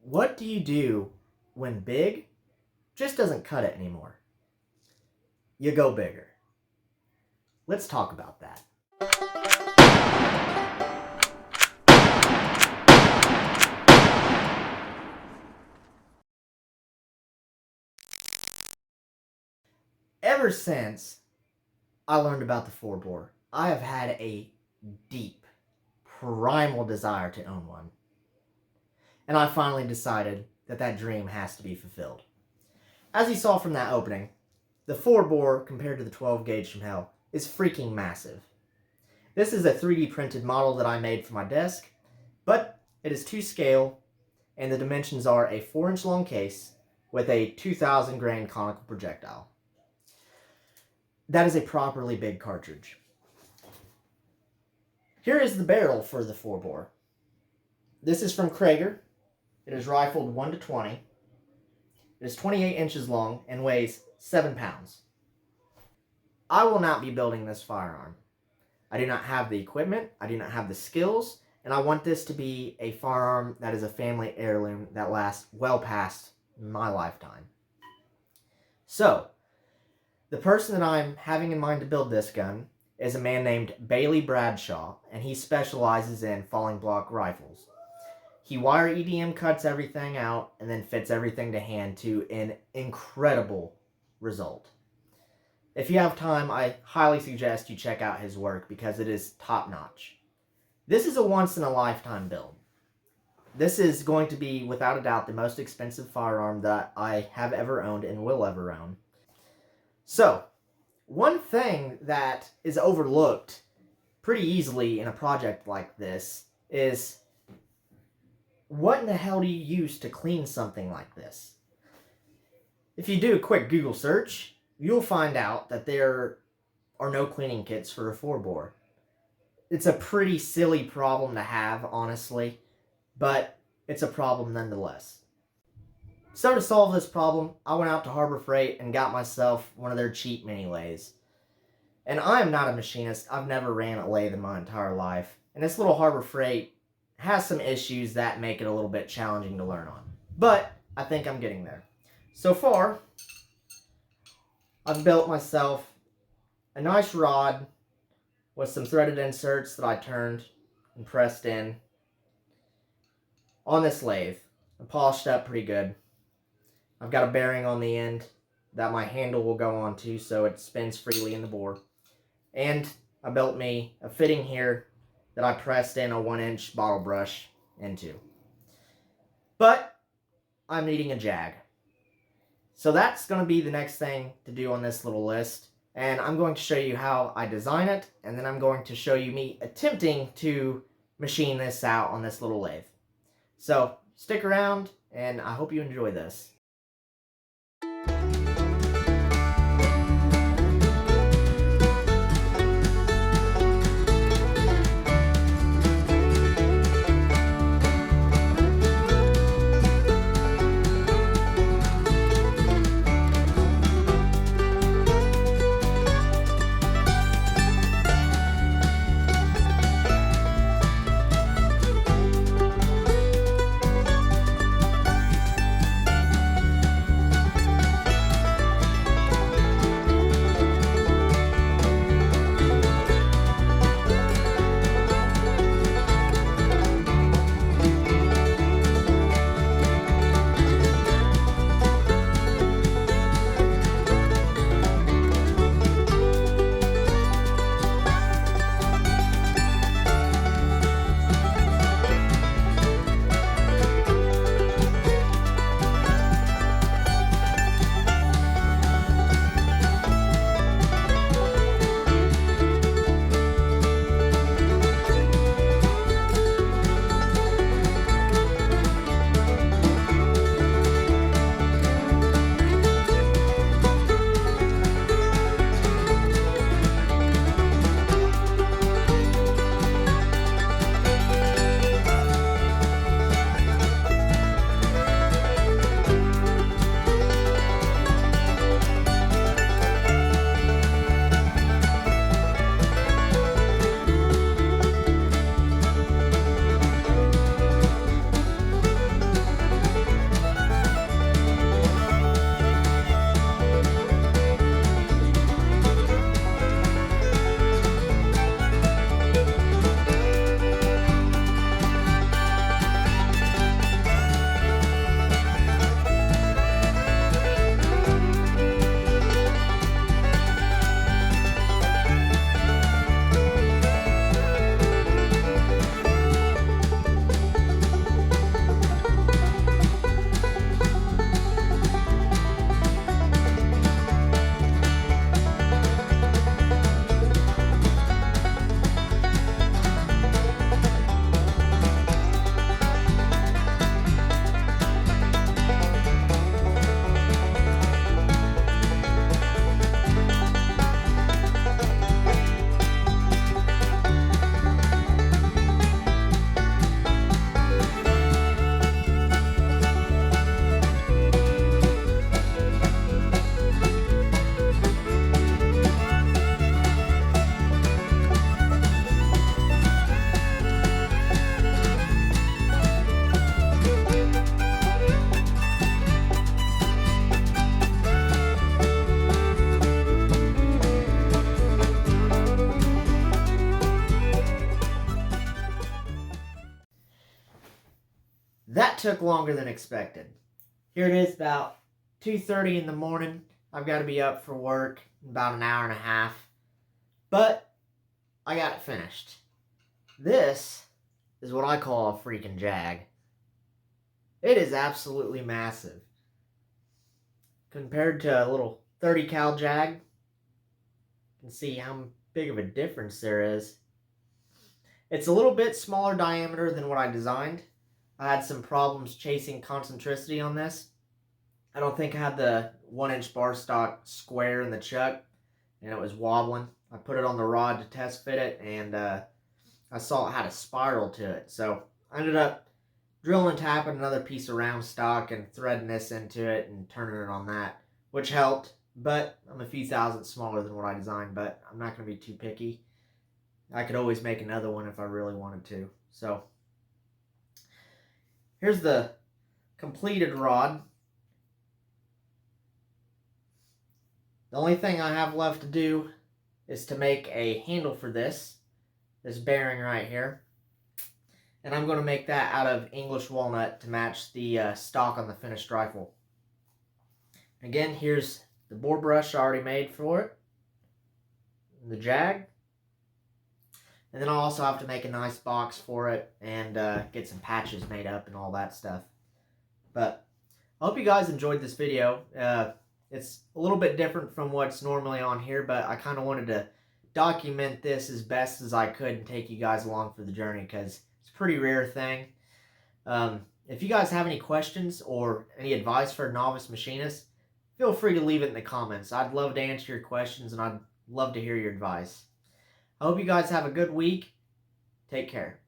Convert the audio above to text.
What do you do when big just doesn't cut it anymore? You go bigger. Let's talk about that. Ever since I learned about the 4-bore, I have had a deep, primal desire to own one. And I finally decided that that dream has to be fulfilled. As you saw from that opening, the 4-bore compared to the 12 gauge from hell is freaking massive. This is a 3D printed model that I made for my desk, but it is to scale, and the dimensions are a 4-inch long case with a 2,000 grain conical projectile. That is a properly big cartridge. Here is the barrel for the 4-bore. This is from Krager. It is rifled 1 to 20. It is 28 inches long and weighs 7 pounds. I will not be building this firearm. I do not have the equipment, I do not have the skills, and I want this to be a firearm that is a family heirloom that lasts well past my lifetime. So, the person that I'm having in mind to build this gun is a man named Bailey Bradshaw, and he specializes in falling block rifles. He wire EDM cuts everything out and then fits everything to hand to an incredible result. If you have time, I highly suggest you check out his work because it is top-notch. This is a once-in-a-lifetime build. This is going to be, without a doubt, the most expensive firearm that I have ever owned and will ever own. So, one thing that is overlooked pretty easily in a project like this is, what in the hell do you use to clean something like this? If you do a quick Google search, you'll find out that there are no cleaning kits for a 4-bore. It's a pretty silly problem to have, honestly, but it's a problem nonetheless. So to solve this problem, I went out to Harbor Freight and got myself one of their cheap mini lathes. And I am not a machinist. I've never ran a lathe in my entire life. And this little Harbor Freight has some issues that make it a little bit challenging to learn on. But I think I'm getting there. So far, I've built myself a nice rod with some threaded inserts that I turned and pressed in on this lathe. I'm polished up pretty good. I've got a bearing on the end that my handle will go onto so it spins freely in the bore. And I built me a fitting here that I pressed in a 1-inch bottle brush into. But I'm needing a jag. So that's going to be the next thing to do on this little list. And I'm going to show you how I design it, and then I'm going to show you me attempting to machine this out on this little lathe. So stick around, and I hope you enjoy this. That took longer than expected. Here it is, about 2:30 in the morning. I've got to be up for work in about an hour and a half. But I got it finished. This is what I call a freaking Jag. It is absolutely massive. Compared to a little 30 cal Jag, you can see how big of a difference there is. It's a little bit smaller diameter than what I designed. I had some problems chasing concentricity on this. I don't think I had the 1-inch bar stock square in the chuck, and it was wobbling. I put it on the rod to test fit it, and I saw it had a spiral to it. So I ended up drilling and tapping another piece of round stock and threading this into it and turning it on that, which helped. But I'm a few thousandths smaller than what I designed, but I'm not going to be too picky. I could always make another one if I really wanted to. So here's the completed rod. The only thing I have left to do is to make a handle for this bearing right here. And I'm going to make that out of English walnut to match the stock on the finished rifle. Again, here's the bore brush I already made for it, the Jag. And then I'll also have to make a nice box for it and get some patches made up and all that stuff. But I hope you guys enjoyed this video. It's a little bit different from what's normally on here, but I kind of wanted to document this as best as I could and take you guys along for the journey because it's a pretty rare thing. If you guys have any questions or any advice for a novice machinist, feel free to leave it in the comments. I'd love to answer your questions and I'd love to hear your advice. I hope you guys have a good week. Take care.